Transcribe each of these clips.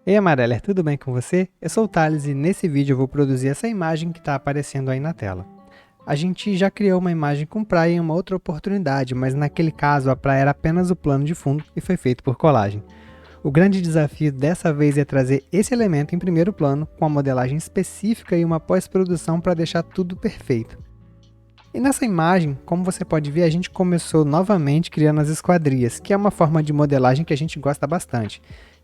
Ei Amareller, tudo bem com você? Eu sou o Thales e nesse vídeo eu vou produzir essa imagem que está aparecendo aí na tela. A gente já criou uma imagem com praia em uma outra oportunidade, mas naquele caso a praia era apenas o plano de fundo e foi feito por colagem. O grande desafio dessa vez é trazer esse elemento em primeiro plano, com a modelagem específica e uma pós-produção para deixar tudo perfeito. E nessa imagem, como você pode ver, a gente começou novamente criando as esquadrias, que é uma forma de modelagem que a gente gosta bastante.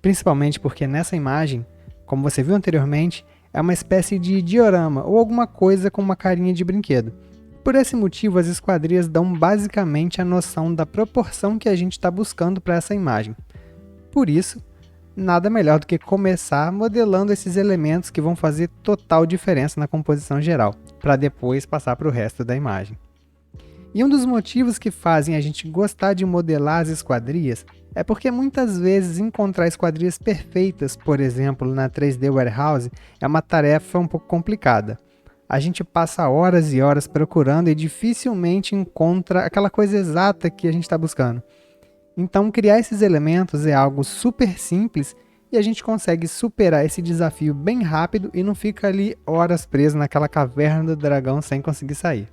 Principalmente porque nessa imagem, como você viu anteriormente, é uma espécie de diorama ou alguma coisa com uma carinha de brinquedo. Por esse motivo, as esquadrias dão basicamente a noção da proporção que a gente está buscando para essa imagem. Por isso, nada melhor do que começar modelando esses elementos que vão fazer total diferença na composição geral, para depois passar para o resto da imagem. E um dos motivos que fazem a gente gostar de modelar as esquadrias é porque muitas vezes encontrar esquadrias perfeitas, por exemplo, na 3D Warehouse, é uma tarefa um pouco complicada. A gente passa horas e horas procurando e dificilmente encontra aquela coisa exata que a gente está buscando. Então, criar esses elementos é algo super simples e a gente consegue superar esse desafio bem rápido e não fica ali horas preso naquela caverna do dragão sem conseguir sair.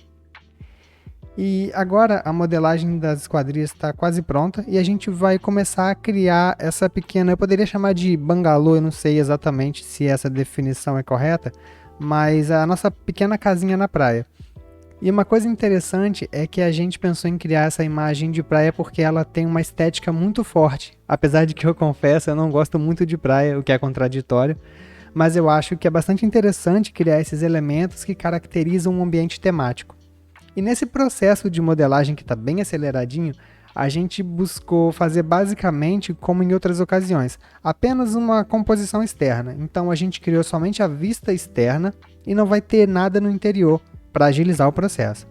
E agora a modelagem das esquadrias está quase pronta e a gente vai começar a criar essa pequena, eu poderia chamar de bangalô, eu não sei exatamente se essa definição é correta, mas a nossa pequena casinha na praia. E uma coisa interessante é que a gente pensou em criar essa imagem de praia porque ela tem uma estética muito forte, apesar de que eu confesso, eu não gosto muito de praia, o que é contraditório, mas eu acho que é bastante interessante criar esses elementos que caracterizam um ambiente temático. E nesse processo de modelagem que está bem aceleradinho, a gente buscou fazer basicamente como em outras ocasiões, apenas uma composição externa. Então a gente criou somente a vista externa e não vai ter nada no interior para agilizar o processo.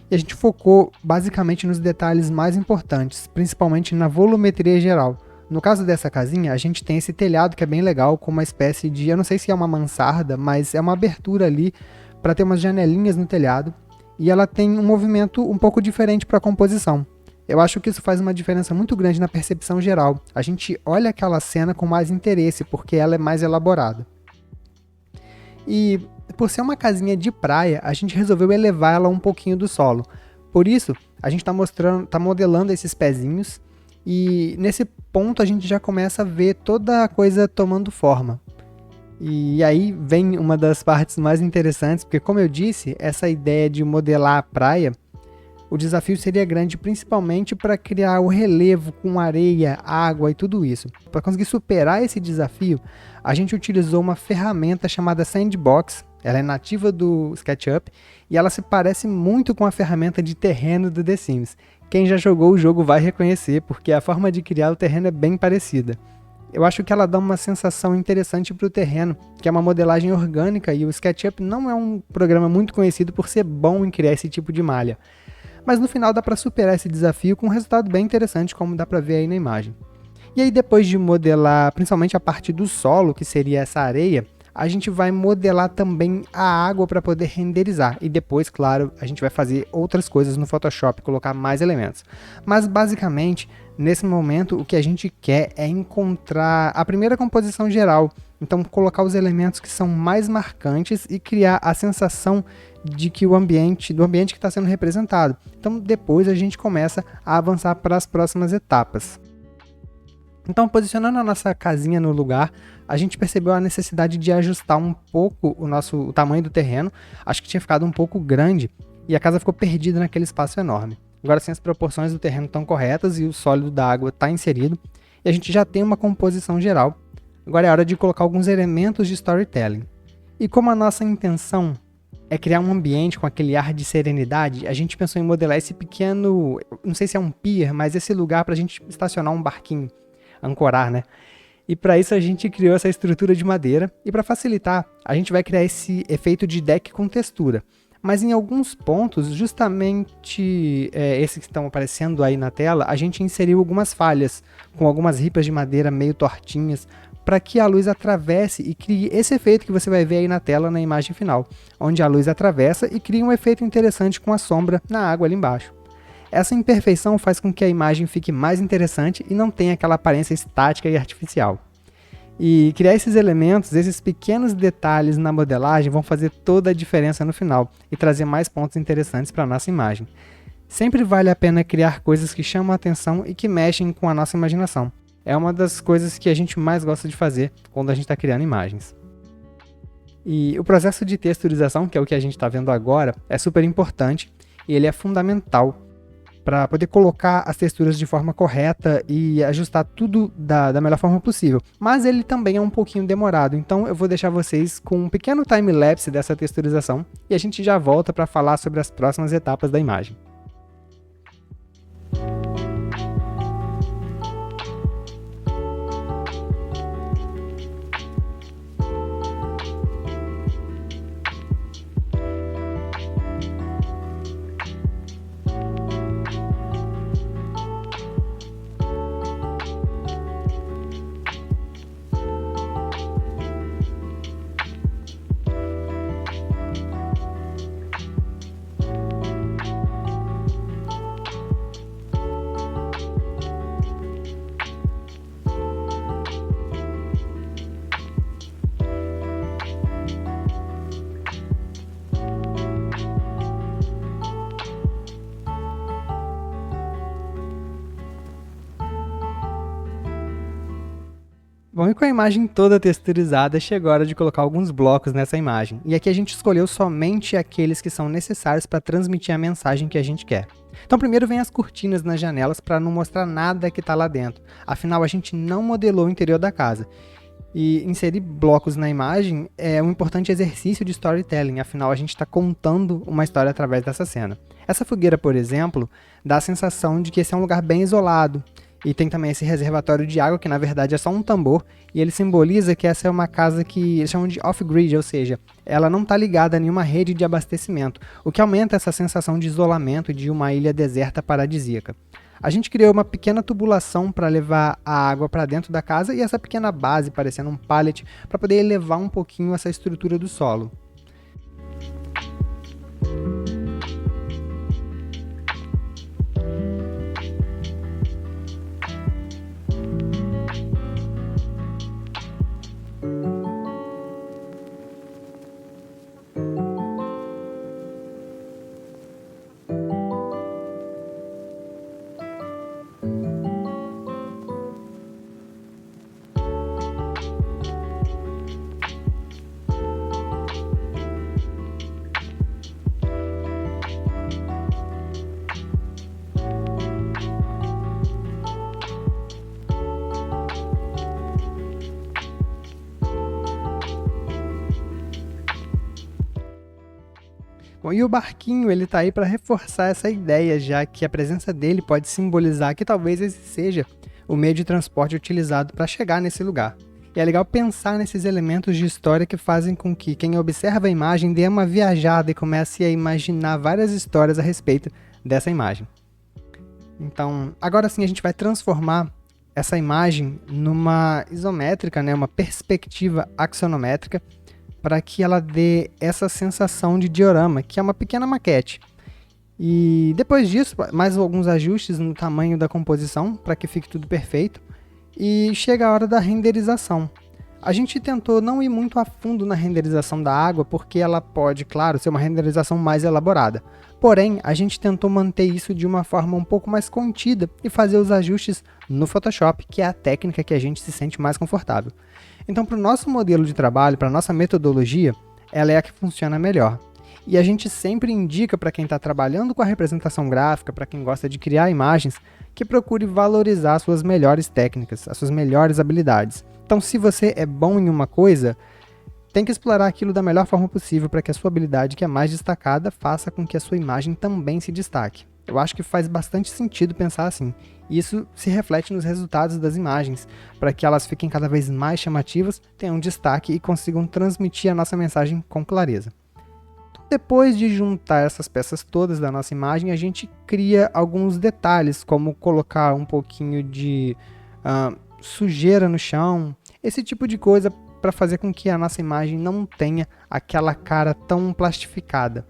E a gente focou basicamente nos detalhes mais importantes, principalmente na volumetria geral. No caso dessa casinha, a gente tem esse telhado que é bem legal, com uma espécie de, eu não sei se é uma mansarda, mas é uma abertura ali para ter umas janelinhas no telhado. E ela tem um movimento um pouco diferente para a composição. Eu acho que isso faz uma diferença muito grande na percepção geral. A gente olha aquela cena com mais interesse, porque ela é mais elaborada. E por ser uma casinha de praia, a gente resolveu elevar ela um pouquinho do solo. Por isso, a gente está modelando esses pezinhos, e nesse ponto a gente já começa a ver toda a coisa tomando forma. E aí vem uma das partes mais interessantes, porque como eu disse, essa ideia de modelar a praia, o desafio seria grande principalmente para criar o relevo com areia, água e tudo isso. Para conseguir superar esse desafio, a gente utilizou uma ferramenta chamada Sandbox, ela é nativa do SketchUp e ela se parece muito com a ferramenta de terreno do The Sims. Quem já jogou o jogo vai reconhecer, porque a forma de criar o terreno é bem parecida. Eu acho que ela dá uma sensação interessante para o terreno, que é uma modelagem orgânica e o SketchUp não é um programa muito conhecido por ser bom em criar esse tipo de malha. Mas no final dá para superar esse desafio com um resultado bem interessante, como dá para ver aí na imagem. E aí depois de modelar principalmente a parte do solo, que seria essa areia, a gente vai modelar também a água para poder renderizar. E depois, claro, a gente vai fazer outras coisas no Photoshop, colocar mais elementos. Mas basicamente, nesse momento, o que a gente quer é encontrar a primeira composição geral. Então, colocar os elementos que são mais marcantes e criar a sensação de que do ambiente que está sendo representado. Então, depois a gente começa a avançar para as próximas etapas. Então, posicionando a nossa casinha no lugar, a gente percebeu a necessidade de ajustar um pouco o tamanho do terreno. Acho que tinha ficado um pouco grande e a casa ficou perdida naquele espaço enorme. Agora sim, as proporções do terreno estão corretas e o sólido da água está inserido. E a gente já tem uma composição geral. Agora é hora de colocar alguns elementos de storytelling. E como a nossa intenção é criar um ambiente com aquele ar de serenidade, a gente pensou em modelar esse pequeno, não sei se é um pier, mas esse lugar para a gente estacionar um barquinho, ancorar, né? E para isso a gente criou essa estrutura de madeira e para facilitar, a gente vai criar esse efeito de deck com textura. Mas em alguns pontos, justamente esses que estão aparecendo aí na tela, a gente inseriu algumas falhas, com algumas ripas de madeira meio tortinhas, para que a luz atravesse e crie esse efeito que você vai ver aí na tela na imagem final, onde a luz atravessa e cria um efeito interessante com a sombra na água ali embaixo. Essa imperfeição faz com que a imagem fique mais interessante e não tenha aquela aparência estática e artificial. E criar esses elementos, esses pequenos detalhes na modelagem vão fazer toda a diferença no final e trazer mais pontos interessantes para a nossa imagem. Sempre vale a pena criar coisas que chamam a atenção e que mexem com a nossa imaginação. É uma das coisas que a gente mais gosta de fazer quando a gente está criando imagens. E o processo de texturização, que é o que a gente está vendo agora, é super importante e ele é fundamental para poder colocar as texturas de forma correta e ajustar tudo da melhor forma possível. Mas ele também é um pouquinho demorado, então eu vou deixar vocês com um pequeno time-lapse dessa texturização e a gente já volta para falar sobre as próximas etapas da imagem. Bom, e com a imagem toda texturizada, chegou a hora de colocar alguns blocos nessa imagem. E aqui a gente escolheu somente aqueles que são necessários para transmitir a mensagem que a gente quer. Então primeiro vem as cortinas nas janelas para não mostrar nada que está lá dentro. Afinal, a gente não modelou o interior da casa. E inserir blocos na imagem é um importante exercício de storytelling, afinal a gente está contando uma história através dessa cena. Essa fogueira, por exemplo, dá a sensação de que esse é um lugar bem isolado. E tem também esse reservatório de água, que na verdade é só um tambor, e ele simboliza que essa é uma casa que eles chamam de off-grid, ou seja, ela não está ligada a nenhuma rede de abastecimento, o que aumenta essa sensação de isolamento de uma ilha deserta paradisíaca. A gente criou uma pequena tubulação para levar a água para dentro da casa e essa pequena base parecendo um pallet para poder elevar um pouquinho essa estrutura do solo. Bom, e o barquinho ele tá aí para reforçar essa ideia, já que a presença dele pode simbolizar que talvez esse seja o meio de transporte utilizado para chegar nesse lugar. E é legal pensar nesses elementos de história que fazem com que quem observa a imagem dê uma viajada e comece a imaginar várias histórias a respeito dessa imagem. Então, agora sim a gente vai transformar essa imagem numa isométrica, né, uma perspectiva axonométrica, para que ela dê essa sensação de diorama, que é uma pequena maquete. E depois disso, mais alguns ajustes no tamanho da composição, para que fique tudo perfeito. E chega a hora da renderização. A gente tentou não ir muito a fundo na renderização da água, porque ela pode, claro, ser uma renderização mais elaborada. Porém, a gente tentou manter isso de uma forma um pouco mais contida e fazer os ajustes no Photoshop, que é a técnica que a gente se sente mais confortável. Então, para o nosso modelo de trabalho, para a nossa metodologia, ela é a que funciona melhor. E a gente sempre indica para quem está trabalhando com a representação gráfica, para quem gosta de criar imagens, que procure valorizar as suas melhores técnicas, as suas melhores habilidades. Então, se você é bom em uma coisa, tem que explorar aquilo da melhor forma possível para que a sua habilidade, que é mais destacada, faça com que a sua imagem também se destaque. Eu acho que faz bastante sentido pensar assim. E isso se reflete nos resultados das imagens, para que elas fiquem cada vez mais chamativas, tenham destaque e consigam transmitir a nossa mensagem com clareza. Depois de juntar essas peças todas da nossa imagem, a gente cria alguns detalhes, como colocar um pouquinho de sujeira no chão, esse tipo de coisa para fazer com que a nossa imagem não tenha aquela cara tão plastificada.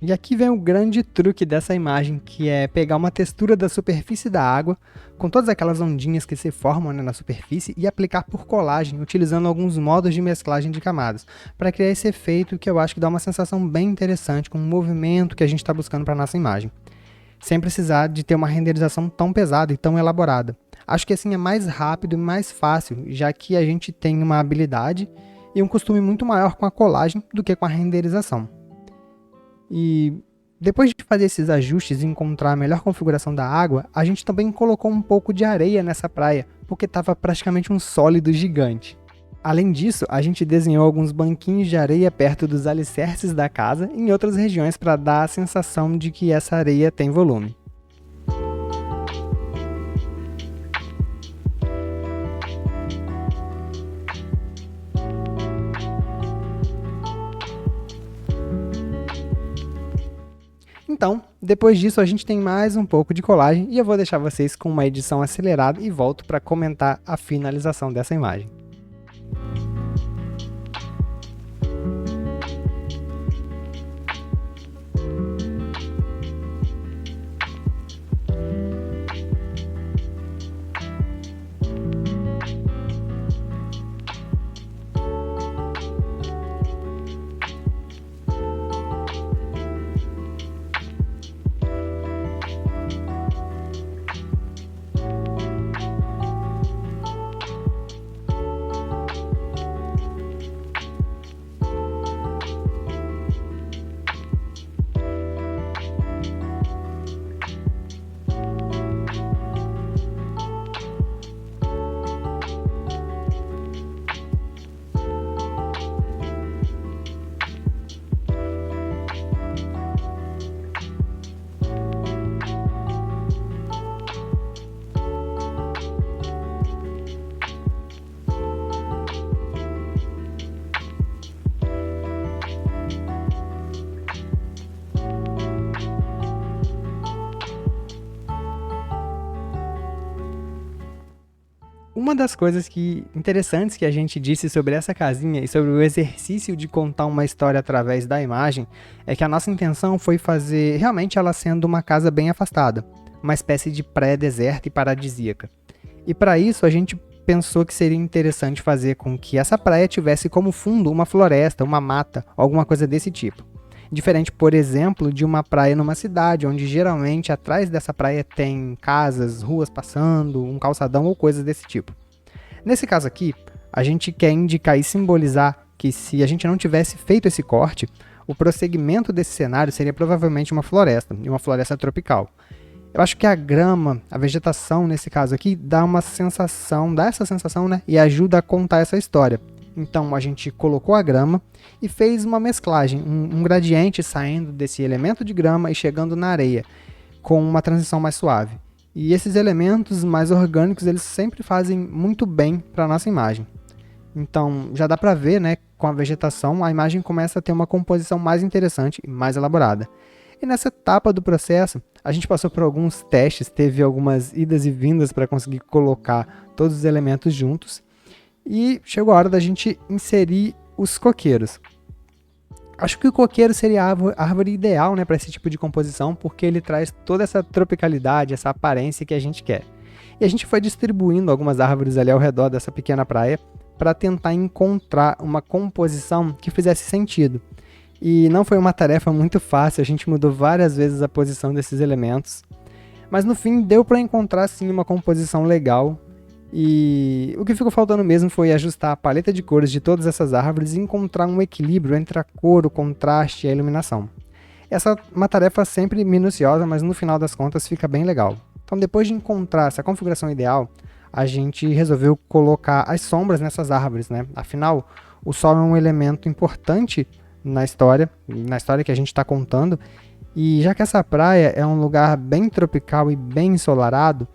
E aqui vem o grande truque dessa imagem, que é pegar uma textura da superfície da água, com todas aquelas ondinhas que se formam, né, na superfície, e aplicar por colagem, utilizando alguns modos de mesclagem de camadas, para criar esse efeito que eu acho que dá uma sensação bem interessante, com o movimento que a gente está buscando para a nossa imagem, sem precisar de ter uma renderização tão pesada e tão elaborada. Acho que assim é mais rápido e mais fácil, já que a gente tem uma habilidade e um costume muito maior com a colagem do que com a renderização. E depois de fazer esses ajustes e encontrar a melhor configuração da água, a gente também colocou um pouco de areia nessa praia, porque estava praticamente um sólido gigante. Além disso, a gente desenhou alguns banquinhos de areia perto dos alicerces da casa e em outras regiões para dar a sensação de que essa areia tem volume. Então, depois disso a gente tem mais um pouco de colagem e eu vou deixar vocês com uma edição acelerada e volto para comentar a finalização dessa imagem. Uma das coisas interessantes que a gente disse sobre essa casinha e sobre o exercício de contar uma história através da imagem é que a nossa intenção foi fazer realmente ela sendo uma casa bem afastada, uma espécie de praia-deserta e paradisíaca. E para isso a gente pensou que seria interessante fazer com que essa praia tivesse como fundo uma floresta, uma mata, alguma coisa desse tipo. Diferente, por exemplo, de uma praia numa cidade, onde geralmente atrás dessa praia tem casas, ruas passando, um calçadão ou coisas desse tipo. Nesse caso aqui, a gente quer indicar e simbolizar que se a gente não tivesse feito esse corte, o prosseguimento desse cenário seria provavelmente uma floresta, e uma floresta tropical. Eu acho que a grama, a vegetação nesse caso aqui, dá essa sensação, né, e ajuda a contar essa história. Então a gente colocou a grama e fez uma mesclagem, um gradiente saindo desse elemento de grama e chegando na areia, com uma transição mais suave. E esses elementos mais orgânicos, eles sempre fazem muito bem para a nossa imagem. Então já dá para ver, né, com a vegetação, a imagem começa a ter uma composição mais interessante e mais elaborada. E nessa etapa do processo, a gente passou por alguns testes, teve algumas idas e vindas para conseguir colocar todos os elementos juntos. E chegou a hora da gente inserir os coqueiros. Acho que o coqueiro seria a árvore ideal, né, para esse tipo de composição, porque ele traz toda essa tropicalidade, essa aparência que a gente quer. E a gente foi distribuindo algumas árvores ali ao redor dessa pequena praia para tentar encontrar uma composição que fizesse sentido. E não foi uma tarefa muito fácil, a gente mudou várias vezes a posição desses elementos. Mas no fim deu para encontrar sim uma composição legal. E o que ficou faltando mesmo foi ajustar a paleta de cores de todas essas árvores e encontrar um equilíbrio entre a cor, o contraste e a iluminação. Essa é uma tarefa sempre minuciosa, mas no final das contas fica bem legal. Então depois de encontrar essa configuração ideal, a gente resolveu colocar as sombras nessas árvores, né? Afinal, o sol é um elemento importante na história que a gente está contando, e já que essa praia é um lugar bem tropical e bem ensolarado,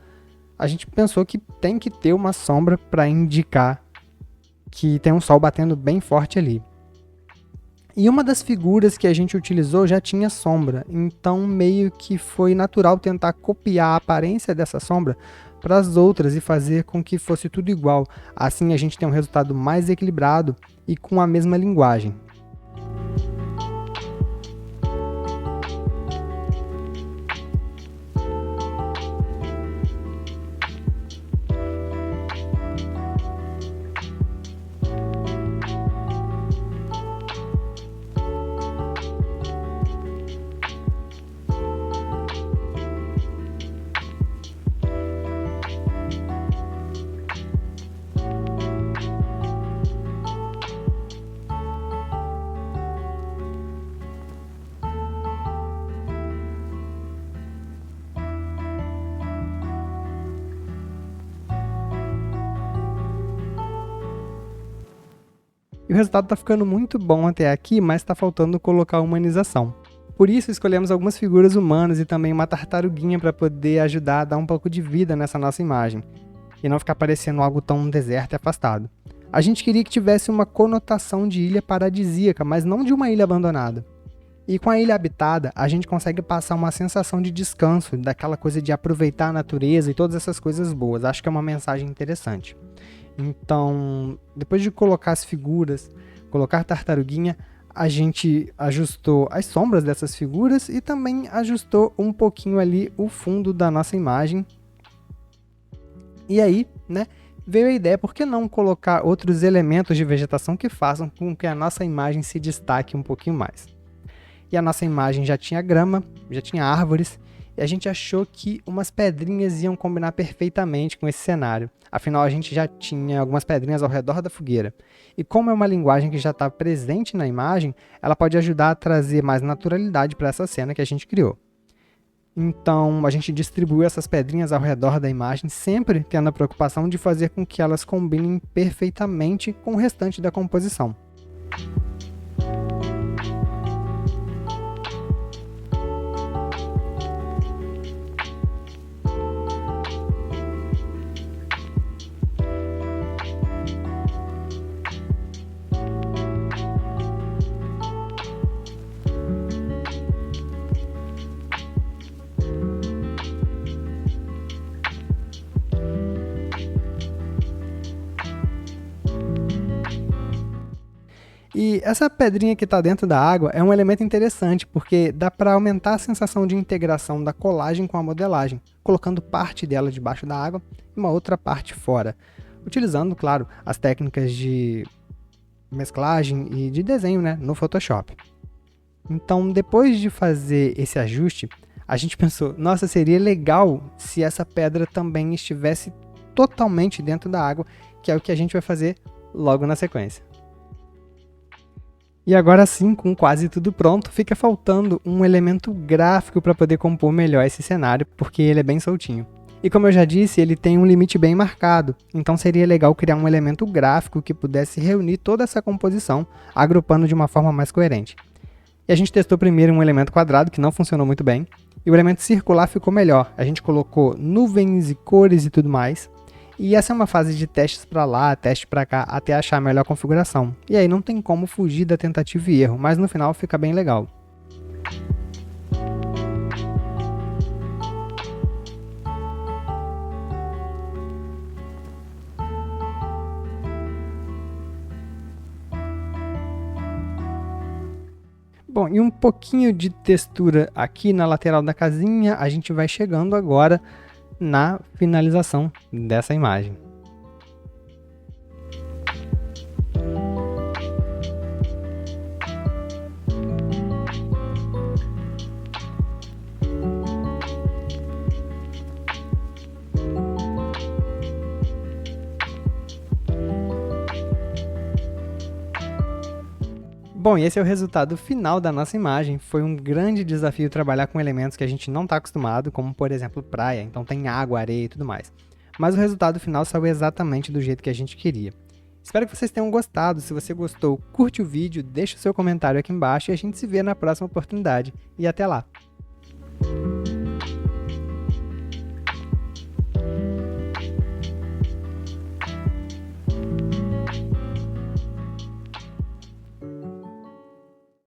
a gente pensou que tem que ter uma sombra para indicar que tem um sol batendo bem forte ali. E uma das figuras que a gente utilizou já tinha sombra, então meio que foi natural tentar copiar a aparência dessa sombra para as outras e fazer com que fosse tudo igual. Assim a gente tem um resultado mais equilibrado e com a mesma linguagem. E o resultado está ficando muito bom até aqui, mas está faltando colocar a humanização. Por isso, escolhemos algumas figuras humanas e também uma tartaruguinha para poder ajudar a dar um pouco de vida nessa nossa imagem, e não ficar parecendo algo tão deserto e afastado. A gente queria que tivesse uma conotação de ilha paradisíaca, mas não de uma ilha abandonada. E com a ilha habitada, a gente consegue passar uma sensação de descanso, daquela coisa de aproveitar a natureza e todas essas coisas boas. Acho que é uma mensagem interessante. Então, depois de colocar as figuras, colocar a tartaruguinha, a gente ajustou as sombras dessas figuras e também ajustou um pouquinho ali o fundo da nossa imagem. E aí, veio a ideia, por que não colocar outros elementos de vegetação que façam com que a nossa imagem se destaque um pouquinho mais. E a nossa imagem já tinha grama, já tinha árvores, e a gente achou que umas pedrinhas iam combinar perfeitamente com esse cenário. Afinal, a gente já tinha algumas pedrinhas ao redor da fogueira. E como é uma linguagem que já está presente na imagem, ela pode ajudar a trazer mais naturalidade para essa cena que a gente criou. Então, a gente distribuiu essas pedrinhas ao redor da imagem, sempre tendo a preocupação de fazer com que elas combinem perfeitamente com o restante da composição. E essa pedrinha que está dentro da água é um elemento interessante, porque dá para aumentar a sensação de integração da colagem com a modelagem, colocando parte dela debaixo da água e uma outra parte fora, utilizando, claro, as técnicas de mesclagem e de desenho no Photoshop. Então, depois de fazer esse ajuste, a gente pensou, nossa, seria legal se essa pedra também estivesse totalmente dentro da água, que é o que a gente vai fazer logo na sequência. E agora sim, com quase tudo pronto, fica faltando um elemento gráfico para poder compor melhor esse cenário, porque ele é bem soltinho. E como eu já disse, ele tem um limite bem marcado, então seria legal criar um elemento gráfico que pudesse reunir toda essa composição, agrupando de uma forma mais coerente. E a gente testou primeiro um elemento quadrado, que não funcionou muito bem, e o elemento circular ficou melhor. A gente colocou nuvens e cores e tudo mais. E essa é uma fase de testes para lá, teste para cá, até achar a melhor configuração. E aí não tem como fugir da tentativa e erro, mas no final fica bem legal. Bom, e um pouquinho de textura aqui na lateral da casinha, a gente vai chegando agora na finalização dessa imagem. Bom, e esse é o resultado final da nossa imagem. Foi um grande desafio trabalhar com elementos que a gente não está acostumado, como por exemplo praia, então tem água, areia e tudo mais. Mas o resultado final saiu exatamente do jeito que a gente queria. Espero que vocês tenham gostado. Se você gostou, curte o vídeo, deixa o seu comentário aqui embaixo e a gente se vê na próxima oportunidade. E até lá!